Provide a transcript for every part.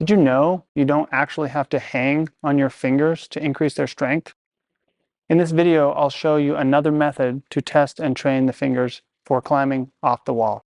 Did you know you don't actually have to hang on your fingers to increase their strength? In this video, I'll show you another method to test and train the fingers for climbing off the wall.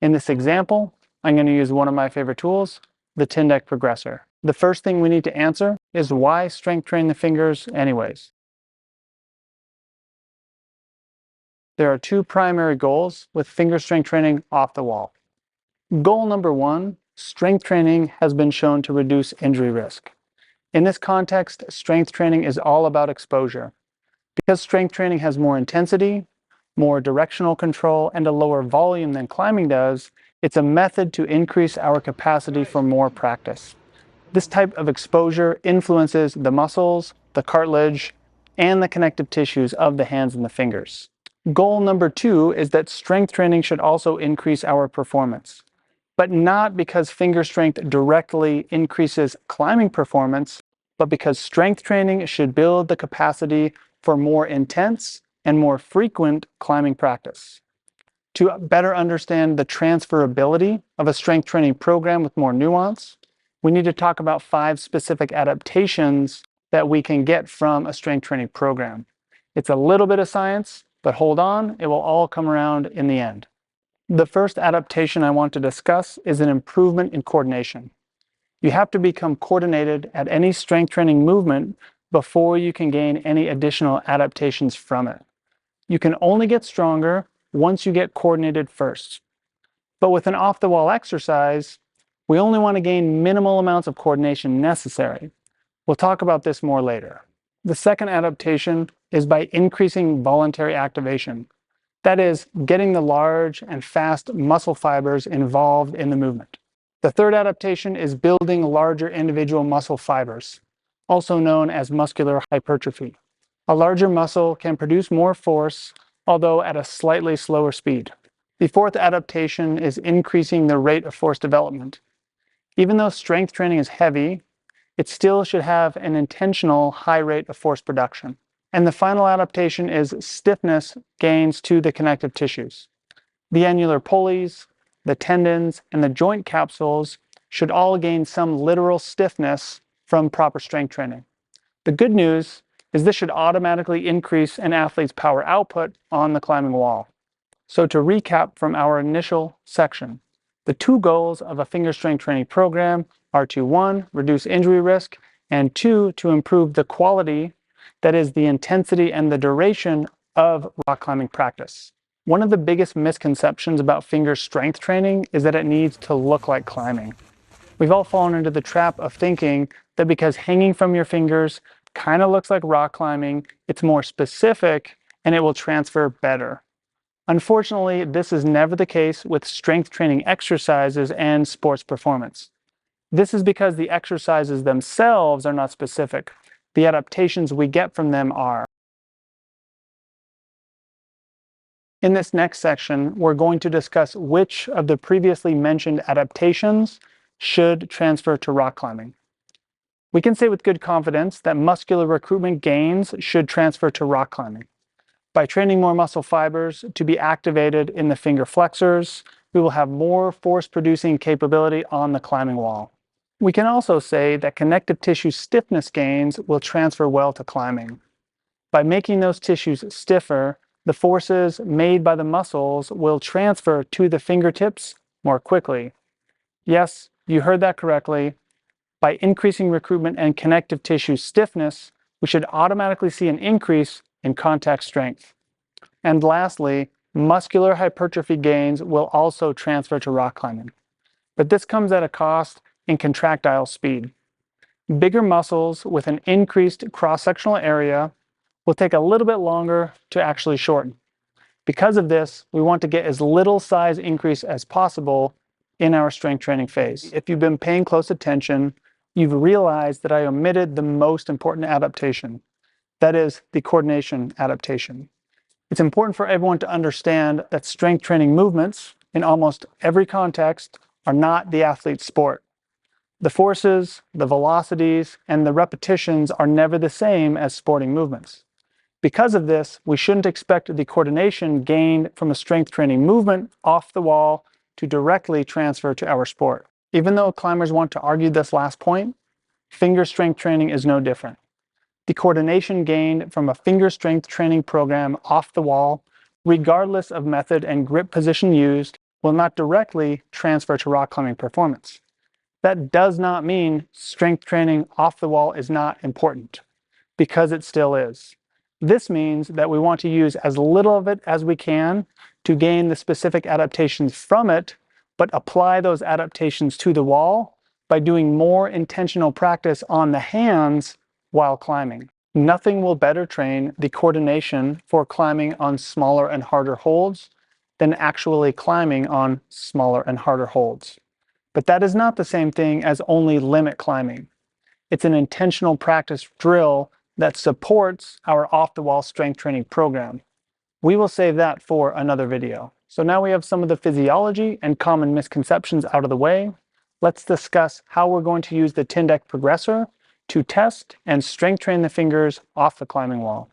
In this example, I'm going to use one of my favorite tools, the Tindeq Progressor. The first thing we need to answer is why strength train the fingers anyways? There are two primary goals with finger strength training off the wall. Goal number one, strength training has been shown to reduce injury risk. In this context, strength training is all about exposure. Because strength training has more intensity, more directional control, and a lower volume than climbing does, it's a method to increase our capacity for more practice. This type of exposure influences the muscles, the cartilage, and the connective tissues of the hands and the fingers. Goal number two is that strength training should also increase our performance, but not because finger strength directly increases climbing performance, but because strength training should build the capacity for more intense and more frequent climbing practice. To better understand the transferability of a strength training program with more nuance, we need to talk about 5 specific adaptations that we can get from a strength training program. It's a little bit of science, but hold on, it will all come around in the end. The first adaptation I want to discuss is an improvement in coordination. You have to become coordinated at any strength training movement before you can gain any additional adaptations from it. You can only get stronger once you get coordinated first. But with an off-the-wall exercise, we only want to gain minimal amounts of coordination necessary. We'll talk about this more later. The second adaptation is by increasing voluntary activation. That is, getting the large and fast muscle fibers involved in the movement. The third adaptation is building larger individual muscle fibers, also known as muscular hypertrophy. A larger muscle can produce more force, although at a slightly slower speed. The fourth adaptation is increasing the rate of force development. Even though strength training is heavy, it still should have an intentional high rate of force production. And the final adaptation is stiffness gains to the connective tissues. The annular pulleys, the tendons, and the joint capsules should all gain some literal stiffness from proper strength training. The good news is this should automatically increase an athlete's power output on the climbing wall. So to recap from our initial section, the two goals of a finger strength training program are to 1, reduce injury risk, and 2, to improve the quality, that is the intensity and the duration of rock climbing practice. One of the biggest misconceptions about finger strength training is that it needs to look like climbing. We've all fallen into the trap of thinking that because hanging from your fingers kind of looks like rock climbing, it's more specific and it will transfer better. Unfortunately, this is never the case with strength training exercises and sports performance. This is because the exercises themselves are not specific. The adaptations we get from them are. In this next section, we're going to discuss which of the previously mentioned adaptations should transfer to rock climbing. We can say with good confidence that muscular recruitment gains should transfer to rock climbing. By training more muscle fibers to be activated in the finger flexors, we will have more force-producing capability on the climbing wall. We can also say that connective tissue stiffness gains will transfer well to climbing. By making those tissues stiffer, the forces made by the muscles will transfer to the fingertips more quickly. Yes, you heard that correctly. By increasing recruitment and connective tissue stiffness, we should automatically see an increase in contact strength. And lastly, muscular hypertrophy gains will also transfer to rock climbing. But this comes at a cost in contractile speed. Bigger muscles with an increased cross-sectional area will take a little bit longer to actually shorten. Because of this, we want to get as little size increase as possible in our strength training phase. If you've been paying close attention, you've realized that I omitted the most important adaptation. That is the coordination adaptation. It's important for everyone to understand that strength training movements in almost every context are not the athlete's sport. The forces, the velocities, and the repetitions are never the same as sporting movements. Because of this, we shouldn't expect the coordination gained from a strength training movement off the wall to directly transfer to our sport. Even though climbers want to argue this last point, finger strength training is no different. The coordination gained from a finger strength training program off the wall, regardless of method and grip position used, will not directly transfer to rock climbing performance. That does not mean strength training off the wall is not important, because it still is. This means that we want to use as little of it as we can to gain the specific adaptations from it, but apply those adaptations to the wall by doing more intentional practice on the hands while climbing. Nothing will better train the coordination for climbing on smaller and harder holds than actually climbing on smaller and harder holds. But that is not the same thing as only limit climbing. It's an intentional practice drill that supports our off-the-wall strength training program. We will save that for another video. So now we have some of the physiology and common misconceptions out of the way. Let's discuss how we're going to use the Tindeq Progressor to test and strength train the fingers off the climbing wall.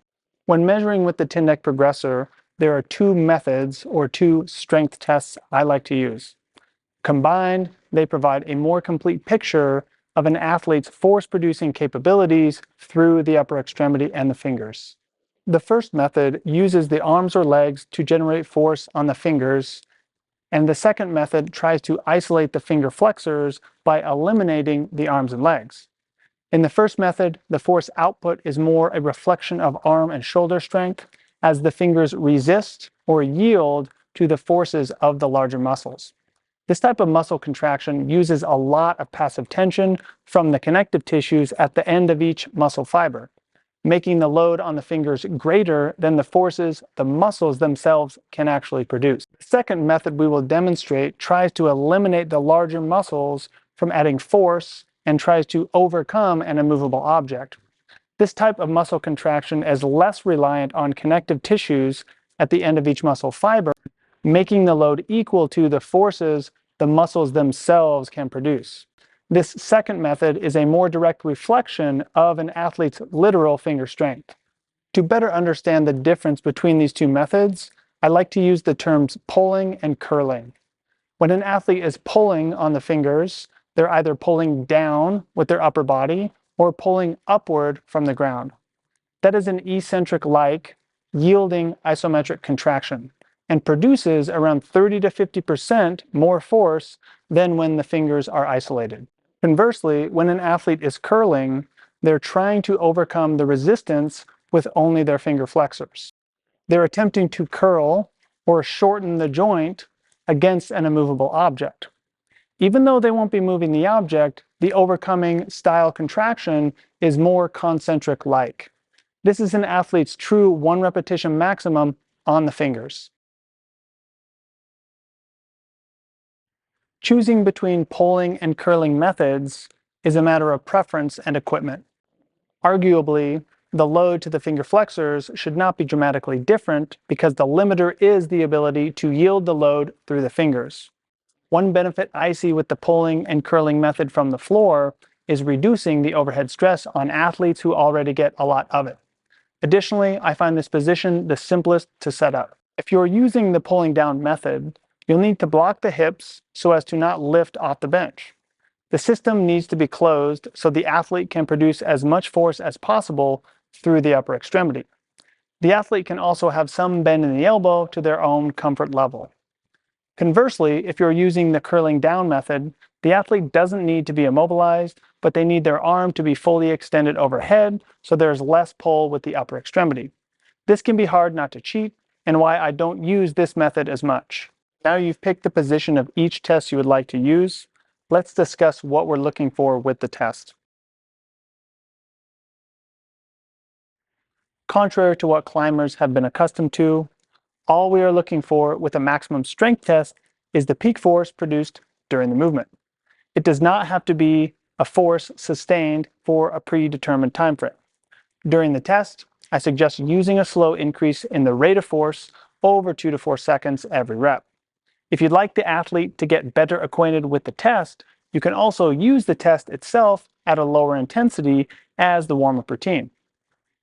When measuring with the Tindeq Progressor, there are two methods or two strength tests I like to use. Combined, they provide a more complete picture of an athlete's force-producing capabilities through the upper extremity and the fingers. The first method uses the arms or legs to generate force on the fingers, and the second method tries to isolate the finger flexors by eliminating the arms and legs. In the first method, the force output is more a reflection of arm and shoulder strength as the fingers resist or yield to the forces of the larger muscles. This type of muscle contraction uses a lot of passive tension from the connective tissues at the end of each muscle fiber, making the load on the fingers greater than the forces the muscles themselves can actually produce. The second method we will demonstrate tries to eliminate the larger muscles from adding force and tries to overcome an immovable object. This type of muscle contraction is less reliant on connective tissues at the end of each muscle fiber, making the load equal to the forces the muscles themselves can produce. This second method is a more direct reflection of an athlete's literal finger strength. To better understand the difference between these two methods, I like to use the terms pulling and curling. When an athlete is pulling on the fingers, they're either pulling down with their upper body or pulling upward from the ground. That is an eccentric-like, yielding isometric contraction, and produces around 30 to 50% more force than when the fingers are isolated. Conversely, when an athlete is curling, they're trying to overcome the resistance with only their finger flexors. They're attempting to curl or shorten the joint against an immovable object. Even though they won't be moving the object, the overcoming style contraction is more concentric-like. This is an athlete's true one repetition maximum on the fingers. Choosing between pulling and curling methods is a matter of preference and equipment. Arguably, the load to the finger flexors should not be dramatically different because the limiter is the ability to yield the load through the fingers. One benefit I see with the pulling and curling method from the floor is reducing the overhead stress on athletes who already get a lot of it. Additionally, I find this position the simplest to set up. If you're using the pulling down method, you'll need to block the hips so as to not lift off the bench. The system needs to be closed so the athlete can produce as much force as possible through the upper extremity. The athlete can also have some bend in the elbow to their own comfort level. Conversely, if you're using the curling down method, the athlete doesn't need to be immobilized, but they need their arm to be fully extended overhead so there's less pull with the upper extremity. This can be hard not to cheat, and why I don't use this method as much. Now you've picked the position of each test you would like to use. Let's discuss what we're looking for with the test. Contrary to what climbers have been accustomed to, all we are looking for with a maximum strength test is the peak force produced during the movement. It does not have to be a force sustained for a predetermined time frame. During the test, I suggest using a slow increase in the rate of force over 2 to 4 seconds every rep. If you'd like the athlete to get better acquainted with the test, you can also use the test itself at a lower intensity as the warm-up routine.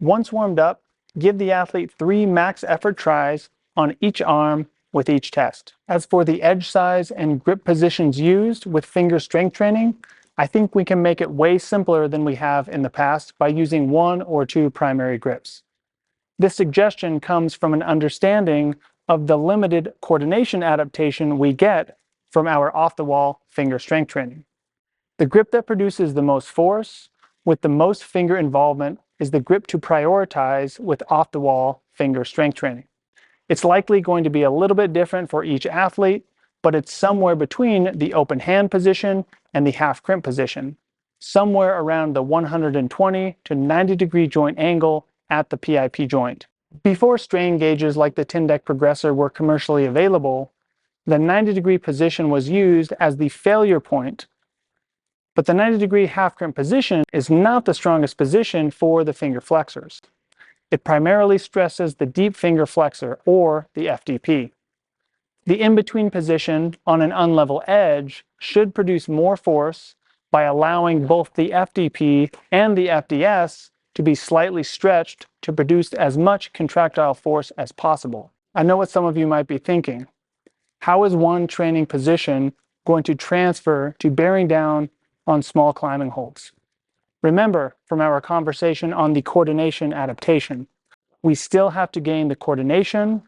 Once warmed up, give the athlete 3 max effort tries on each arm with each test. As for the edge size and grip positions used with finger strength training, I think we can make it way simpler than we have in the past by using 1 or 2 primary grips. This suggestion comes from an understanding of the limited coordination adaptation we get from our off-the-wall finger strength training. The grip that produces the most force with the most finger involvement is the grip to prioritize with off-the-wall finger strength training. It's likely going to be a little bit different for each athlete, but it's somewhere between the open hand position and the half crimp position, somewhere around the 120 to 90 degree joint angle at the PIP joint. Before strain gauges like the Tindeq Progressor were commercially available, the 90 degree position was used as the failure point, but the 90 degree half crimp position is not the strongest position for the finger flexors. It primarily stresses the deep finger flexor, or the FDP. The in-between position on an unlevel edge should produce more force by allowing both the FDP and the FDS to be slightly stretched to produce as much contractile force as possible. I know what some of you might be thinking. How is one training position going to transfer to bearing down on small climbing holds? Remember from our conversation on the coordination adaptation, we still have to gain the coordination,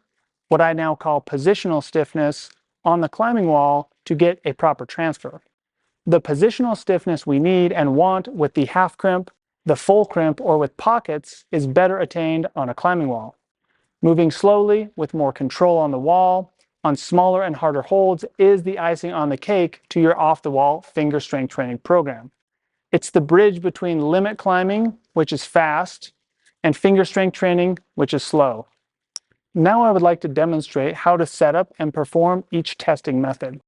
what I now call positional stiffness, on the climbing wall to get a proper transfer. The positional stiffness we need and want with the half crimp, the full crimp, or with pockets is better attained on a climbing wall. Moving slowly with more control on the wall, on smaller and harder holds is the icing on the cake to your off-the-wall finger strength training program. It's the bridge between limit climbing, which is fast, and finger strength training, which is slow. Now I would like to demonstrate how to set up and perform each testing method.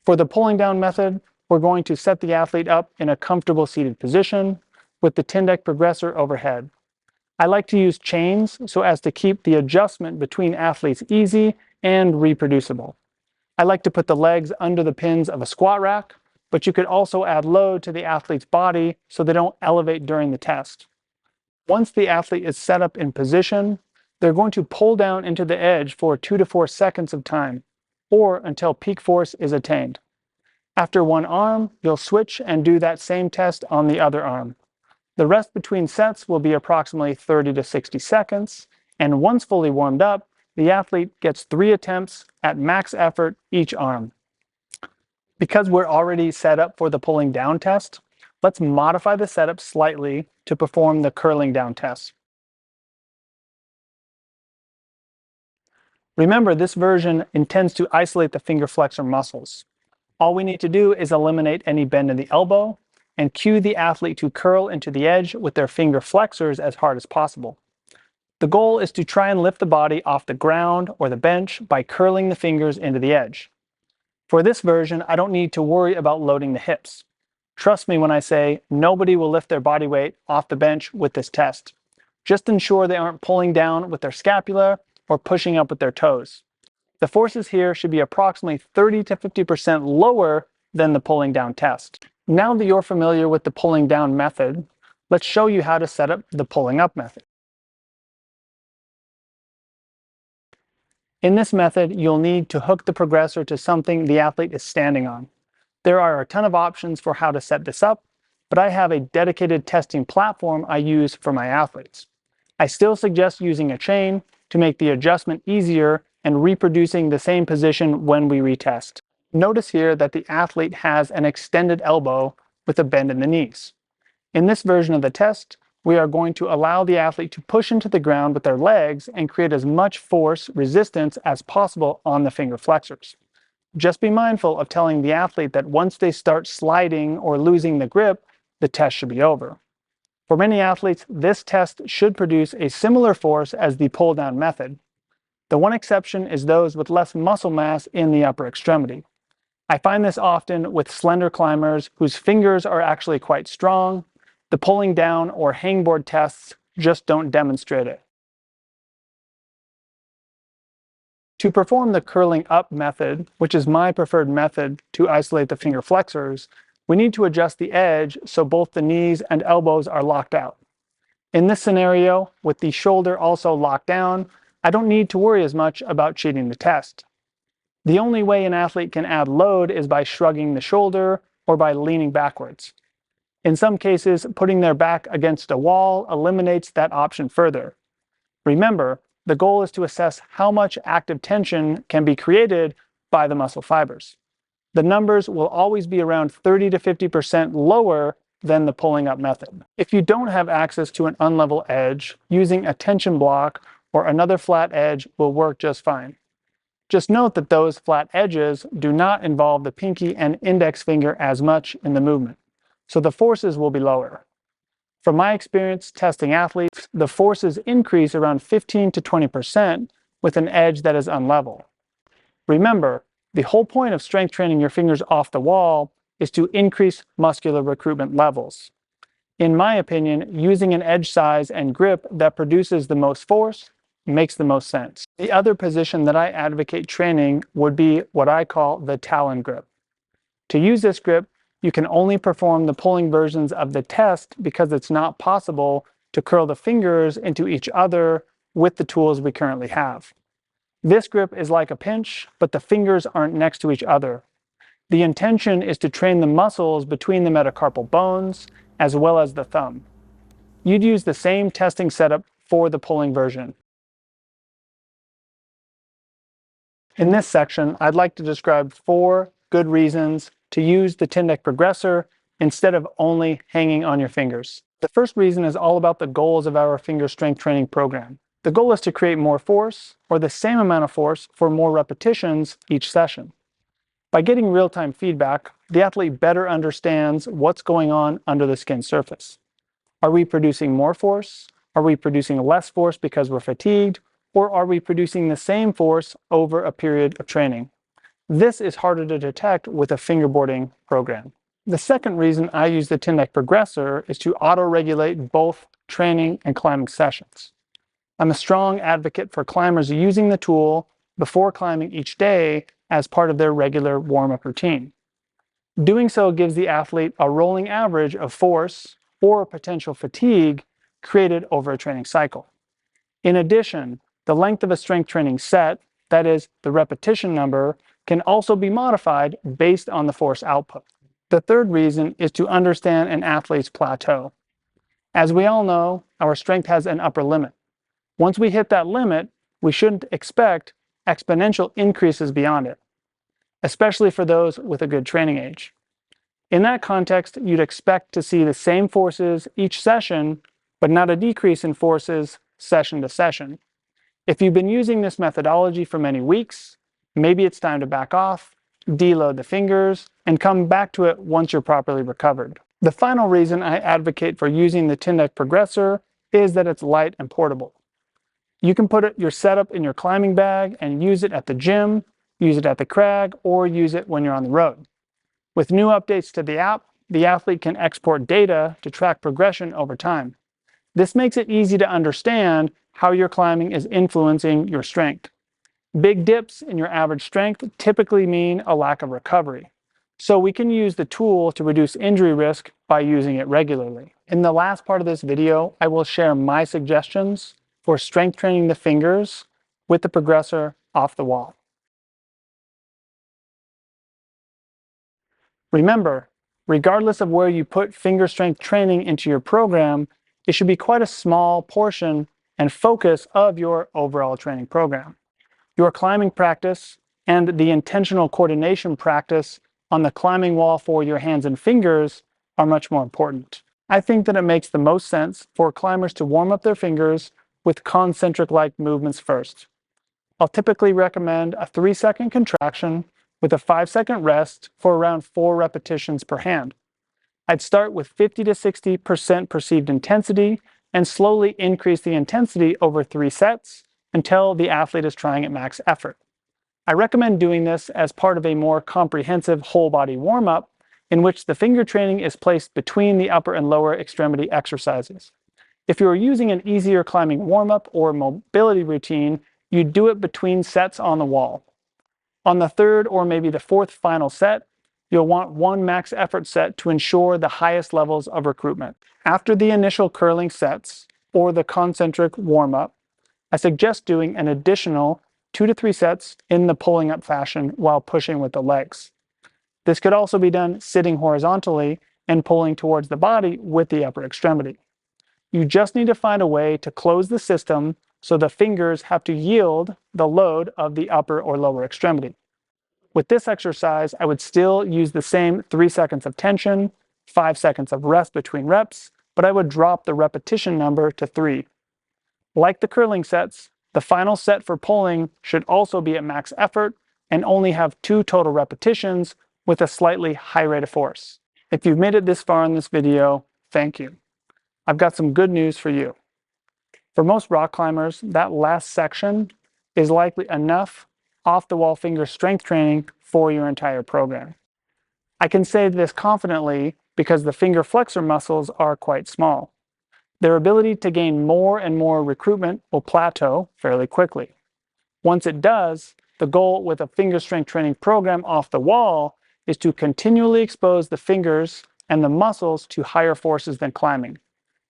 For the pulling down method, we're going to set the athlete up in a comfortable seated position with the Tindeq Progressor overhead. I like to use chains so as to keep the adjustment between athletes easy and reproducible. I like to put the legs under the pins of a squat rack, but you could also add load to the athlete's body so they don't elevate during the test. Once the athlete is set up in position, they're going to pull down into the edge for 2 to 4 seconds of time, or until peak force is attained. After one arm, you'll switch and do that same test on the other arm. The rest between sets will be approximately 30 to 60 seconds, and once fully warmed up, the athlete gets 3 attempts at max effort each arm. Because we're already set up for the pulling down test, let's modify the setup slightly to perform the curling down test. Remember, this version intends to isolate the finger flexor muscles. All we need to do is eliminate any bend in the elbow and cue the athlete to curl into the edge with their finger flexors as hard as possible. The goal is to try and lift the body off the ground or the bench by curling the fingers into the edge. For this version, I don't need to worry about loading the hips. Trust me when I say nobody will lift their body weight off the bench with this test. Just ensure they aren't pulling down with their scapula or pushing up with their toes. The forces here should be approximately 30 to 50% lower than the pulling down test. Now that you're familiar with the pulling down method, let's show you how to set up the pulling up method. In this method, you'll need to hook the progressor to something the athlete is standing on. There are a ton of options for how to set this up, but I have a dedicated testing platform I use for my athletes. I still suggest using a chain to make the adjustment easier and reproducing the same position when we retest. Notice here that the athlete has an extended elbow with a bend in the knees. In this version of the test, we are going to allow the athlete to push into the ground with their legs and create as much force resistance as possible on the finger flexors. Just be mindful of telling the athlete that once they start sliding or losing the grip, the test should be over. For many athletes, this test should produce a similar force as the pull-down method. The one exception is those with less muscle mass in the upper extremity. I find this often with slender climbers whose fingers are actually quite strong. The pulling down or hangboard tests just don't demonstrate it. To perform the curling up method, which is my preferred method to isolate the finger flexors, We need to adjust the edge so both the knees and elbows are locked out. In this scenario, with the shoulder also locked down, I don't need to worry as much about cheating the test. The only way an athlete can add load is by shrugging the shoulder or by leaning backwards. In some cases, putting their back against a wall eliminates that option further. Remember, the goal is to assess how much active tension can be created by the muscle fibers. The numbers will always be around 30 to 50% lower than the pulling up method. If you don't have access to an unlevel edge, using a tension block or another flat edge will work just fine. Just note that those flat edges do not involve the pinky and index finger as much in the movement, so the forces will be lower. From my experience testing athletes, the forces increase around 15 to 20% with an edge that is unlevel. Remember, the whole point of strength training your fingers off the wall is to increase muscular recruitment levels. In my opinion, using an edge size and grip that produces the most force makes the most sense. The other position that I advocate training would be what I call the talon grip. To use this grip, you can only perform the pulling versions of the test because it's not possible to curl the fingers into each other with the tools we currently have. This grip is like a pinch, but the fingers aren't next to each other. The intention is to train the muscles between the metacarpal bones as well as the thumb. You'd use the same testing setup for the pulling version. In this section, I'd like to describe 4 good reasons to use the Tindeq Progressor instead of only hanging on your fingers. The first reason is all about the goals of our finger strength training program. The goal is to create more force, or the same amount of force, for more repetitions each session. By getting real-time feedback, the athlete better understands what's going on under the skin surface. Are we producing more force? Are we producing less force because we're fatigued? Or are we producing the same force over a period of training? This is harder to detect with a fingerboarding program. The second reason I use the Tindeq Progressor is to auto-regulate both training and climbing sessions. I'm a strong advocate for climbers using the tool before climbing each day as part of their regular warm-up routine. Doing so gives the athlete a rolling average of force or potential fatigue created over a training cycle. In addition, the length of a strength training set, that is, the repetition number, can also be modified based on the force output. The third reason is to understand an athlete's plateau. As we all know, our strength has an upper limit. Once we hit that limit, we shouldn't expect exponential increases beyond it, especially for those with a good training age. In that context, you'd expect to see the same forces each session, but not a decrease in forces session to session. If you've been using this methodology for many weeks, maybe it's time to back off, deload the fingers, and come back to it once you're properly recovered. The final reason I advocate for using the Tindeq Progressor is that it's light and portable. You can put your setup in your climbing bag and use it at the gym, use it at the crag, or use it when you're on the road. With new updates to the app, the athlete can export data to track progression over time. This makes it easy to understand how your climbing is influencing your strength. Big dips in your average strength typically mean a lack of recovery. So we can use the tool to reduce injury risk by using it regularly. In the last part of this video, I will share my suggestions for strength training the fingers with the Progressor off the wall. Remember, regardless of where you put finger strength training into your program, it should be quite a small portion and focus of your overall training program. Your climbing practice and the intentional coordination practice on the climbing wall for your hands and fingers are much more important. I think that it makes the most sense for climbers to warm up their fingers with concentric-like movements first. I'll typically recommend a 3-second contraction with a 5-second rest for around 4 repetitions per hand. I'd start with 50 to 60% perceived intensity and slowly increase the intensity over 3 sets until the athlete is trying at max effort. I recommend doing this as part of a more comprehensive whole body warm-up in which the finger training is placed between the upper and lower extremity exercises. If you are using an easier climbing warm-up or mobility routine, you do it between sets on the wall. On the third or maybe the fourth final set, You'll want one max effort set to ensure the highest levels of recruitment. After the initial curling sets or the concentric warm-up, I suggest doing an additional 2 to 3 sets in the pulling up fashion while pushing with the legs. This could also be done sitting horizontally and pulling towards the body with the upper extremity. You just need to find a way to close the system so the fingers have to yield the load of the upper or lower extremity. With this exercise, I would still use the same 3 seconds of tension, 5 seconds of rest between reps, but I would drop the repetition number to 3. Like the curling sets, the final set for pulling should also be at max effort and only have 2 total repetitions with a slightly high rate of force. If you've made it this far in this video, thank you. I've got some good news for you. For most rock climbers, that last section is likely enough off-the-wall finger strength training for your entire program. I can say this confidently because the finger flexor muscles are quite small. Their ability to gain more and more recruitment will plateau fairly quickly. Once it does, the goal with a finger strength training program off the wall is to continually expose the fingers and the muscles to higher forces than climbing,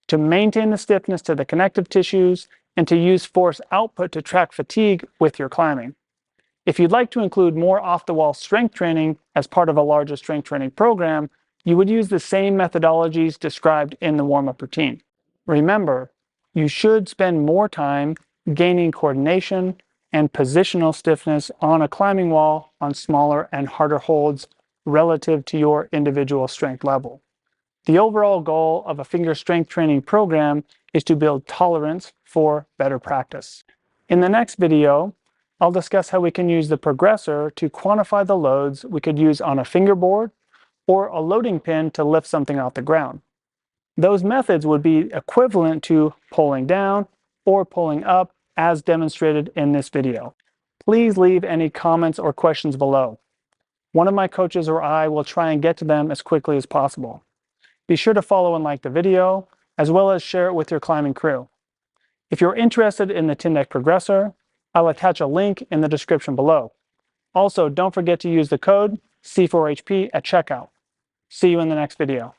to maintain the stiffness to the connective tissues, and to use force output to track fatigue with your climbing. If you'd like to include more off-the-wall strength training as part of a larger strength training program, you would use the same methodologies described in the warm-up routine. Remember, you should spend more time gaining coordination and positional stiffness on a climbing wall on smaller and harder holds relative to your individual strength level. The overall goal of a finger strength training program is to build tolerance for better practice. In the next video, I'll discuss how we can use the progressor to quantify the loads we could use on a fingerboard or a loading pin to lift something off the ground. Those methods would be equivalent to pulling down or pulling up as demonstrated in this video. Please leave any comments or questions below. One of my coaches or I will try and get to them as quickly as possible. Be sure to follow and like the video, as well as share it with your climbing crew. If you're interested in the Tindeq Progressor, I'll attach a link in the description below. Also, don't forget to use the code C4HP at checkout. See you in the next video.